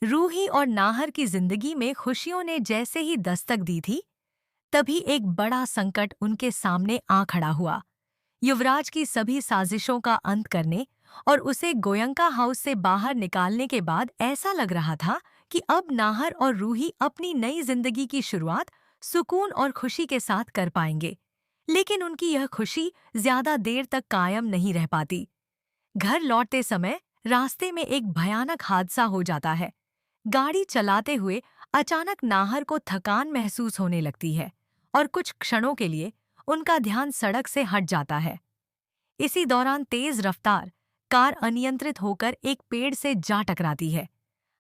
रूही और नाहर की जिंदगी में खुशियों ने जैसे ही दस्तक दी थी, तभी एक बड़ा संकट उनके सामने आ खड़ा हुआ। युवराज की सभी साजिशों का अंत करने और उसे गोयंका हाउस से बाहर निकालने के बाद ऐसा लग रहा था कि अब नाहर और रूही अपनी नई जिंदगी की शुरुआत सुकून और खुशी के साथ कर पाएंगे। लेकिन उनकी यह खुशी ज्यादा देर तक कायम नहीं रह पाती। घर लौटते समय रास्ते में एक भयानक हादसा हो जाता है। गाड़ी चलाते हुए अचानक नाहर को थकान महसूस होने लगती है और कुछ क्षणों के लिए उनका ध्यान सड़क से हट जाता है। इसी दौरान तेज रफ्तार कार अनियंत्रित होकर एक पेड़ से जा टकराती है।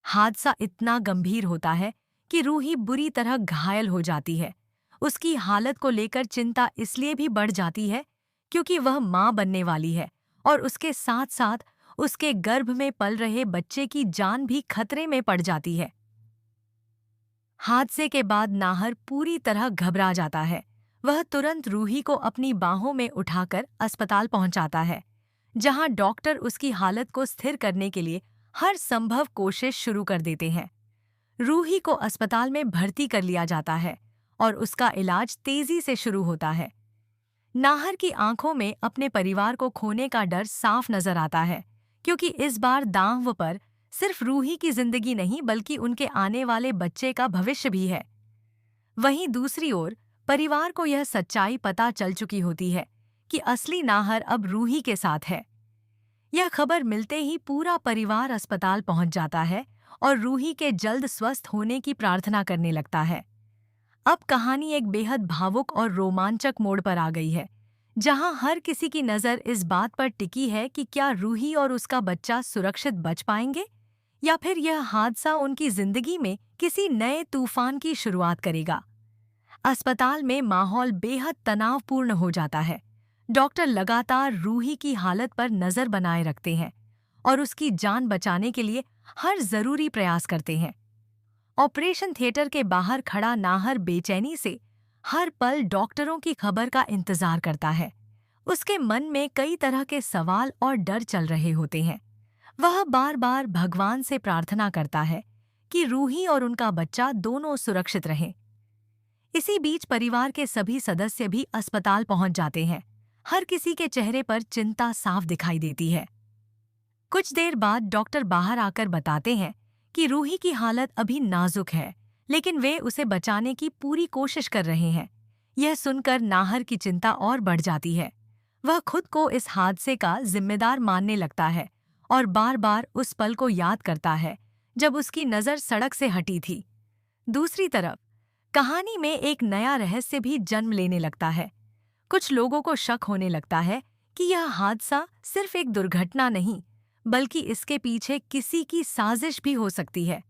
हादसा इतना गंभीर होता है कि रूही बुरी तरह घायल हो जाती है। उसकी हालत को लेकर चिंता इसलिए भी बढ़ जाती है क्योंकि वह मां बनने वाली है और उसके साथ साथ उसके गर्भ में पल रहे बच्चे की जान भी खतरे में पड़ जाती है। हादसे के बाद नाहर पूरी तरह घबरा जाता है। वह तुरंत रूही को अपनी बाहों में उठाकर अस्पताल पहुंचाता है, जहां डॉक्टर उसकी हालत को स्थिर करने के लिए हर संभव कोशिश शुरू कर देते हैं। रूही को अस्पताल में भर्ती कर लिया जाता है और उसका इलाज तेजी से शुरू होता है। नाहर की आंखों में अपने परिवार को खोने का डर साफ नजर आता है, क्योंकि इस बार दांव पर सिर्फ रूही की जिंदगी नहीं बल्कि उनके आने वाले बच्चे का भविष्य भी है। वहीं दूसरी ओर परिवार को यह सच्चाई पता चल चुकी होती है कि असली नाहर अब रूही के साथ है। यह खबर मिलते ही पूरा परिवार अस्पताल पहुंच जाता है और रूही के जल्द स्वस्थ होने की प्रार्थना करने लगता है। अब कहानी एक बेहद भावुक और रोमांचक मोड़ पर आ गई है, जहां हर किसी की नज़र इस बात पर टिकी है कि क्या रूही और उसका बच्चा सुरक्षित बच पाएंगे या फिर यह हादसा उनकी जिंदगी में किसी नए तूफान की शुरुआत करेगा। अस्पताल में माहौल बेहद तनावपूर्ण हो जाता है। डॉक्टर लगातार रूही की हालत पर नजर बनाए रखते हैं और उसकी जान बचाने के लिए हर जरूरी प्रयास करते हैं। ऑपरेशन थिएटर के बाहर खड़ा नाहर बेचैनी से हर पल डॉक्टरों की खबर का इंतजार करता है। उसके मन में कई तरह के सवाल और डर चल रहे होते हैं। वह बार बार भगवान से प्रार्थना करता है कि रूही और उनका बच्चा दोनों सुरक्षित रहें। इसी बीच परिवार के सभी सदस्य भी अस्पताल पहुंच जाते हैं। हर किसी के चेहरे पर चिंता साफ दिखाई देती है। कुछ देर बाद डॉक्टर बाहर आकर बताते हैं कि रूही की हालत अभी नाजुक है, लेकिन वे उसे बचाने की पूरी कोशिश कर रहे हैं। यह सुनकर नाहर की चिंता और बढ़ जाती है। वह खुद को इस हादसे का जिम्मेदार मानने लगता है और बार बार उस पल को याद करता है जब उसकी नज़र सड़क से हटी थी। दूसरी तरफ कहानी में एक नया रहस्य भी जन्म लेने लगता है। कुछ लोगों को शक होने लगता है कि यह हादसा सिर्फ एक दुर्घटना नहीं, बल्कि इसके पीछे किसी की साजिश भी हो सकती है।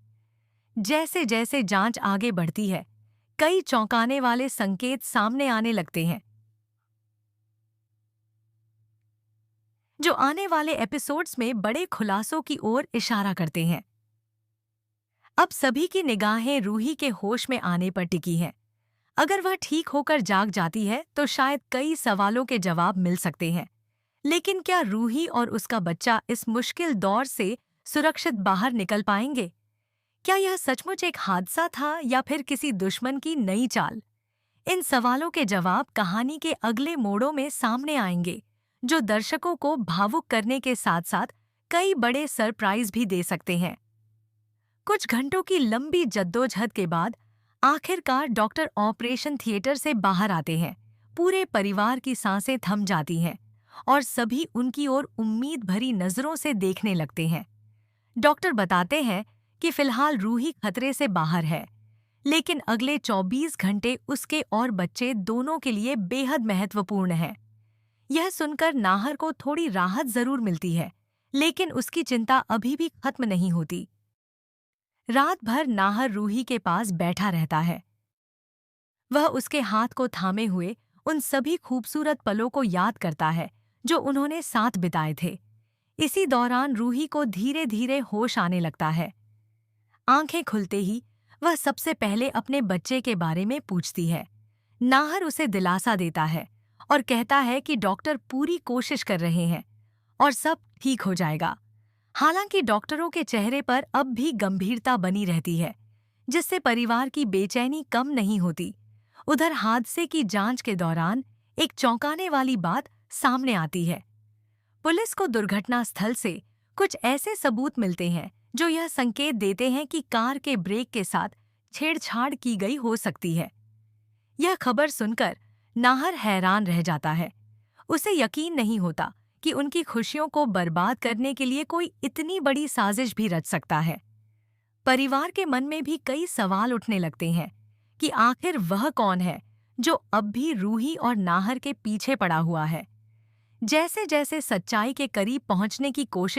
जैसे जैसे जांच आगे बढ़ती है, कई चौंकाने वाले संकेत सामने आने लगते हैं, जो आने वाले एपिसोड्स में बड़े खुलासों की ओर इशारा करते हैं। अब सभी की निगाहें रूही के होश में आने पर टिकी हैं। अगर वह ठीक होकर जाग जाती है तो शायद कई सवालों के जवाब मिल सकते हैं। लेकिन क्या रूही और उसका बच्चा इस मुश्किल दौर से सुरक्षित बाहर निकल पाएंगे? क्या यह सचमुच एक हादसा था या फिर किसी दुश्मन की नई चाल? इन सवालों के जवाब कहानी के अगले मोड़ों में सामने आएंगे, जो दर्शकों को भावुक करने के साथ साथ कई बड़े सरप्राइज भी दे सकते हैं। कुछ घंटों की लंबी जद्दोजहद के बाद आखिरकार डॉक्टर ऑपरेशन थिएटर से बाहर आते हैं। पूरे परिवार की सांसें थम जाती हैं और सभी उनकी ओर उम्मीद भरी नजरों से देखने लगते हैं। डॉक्टर बताते हैं कि फिलहाल रूही खतरे से बाहर है, लेकिन अगले 24 घंटे उसके और बच्चे दोनों के लिए बेहद महत्वपूर्ण हैं। यह सुनकर नाहर को थोड़ी राहत जरूर मिलती है, लेकिन उसकी चिंता अभी भी खत्म नहीं होती। रात भर नाहर रूही के पास बैठा रहता है। वह उसके हाथ को थामे हुए उन सभी खूबसूरत पलों को याद करता है जो उन्होंने साथ बिताए थे। इसी दौरान रूही को धीरे धीरे होश आने लगता है। आंखें खुलते ही वह सबसे पहले अपने बच्चे के बारे में पूछती है। नाहर उसे दिलासा देता है और कहता है कि डॉक्टर पूरी कोशिश कर रहे हैं और सब ठीक हो जाएगा। हालांकि डॉक्टरों के चेहरे पर अब भी गंभीरता बनी रहती है, जिससे परिवार की बेचैनी कम नहीं होती। उधर हादसे की जांच के दौरान एक चौंकाने वाली बात सामने आती है। पुलिस को दुर्घटना स्थल से कुछ ऐसे सबूत मिलते हैं जो यह संकेत देते हैं कि कार के ब्रेक के साथ छेड़छाड़ की गई हो सकती है। यह खबर सुनकर नाहर हैरान रह जाता है। उसे यकीन नहीं होता कि उनकी खुशियों को बर्बाद करने के लिए कोई इतनी बड़ी साजिश भी रच सकता है। परिवार के मन में भी कई सवाल उठने लगते हैं कि आखिर वह कौन है जो अब भी रूही और नाहर के पीछे पड़ा हुआ है। जैसे जैसे सच्चाई के करीब पहुंचने की कोशिश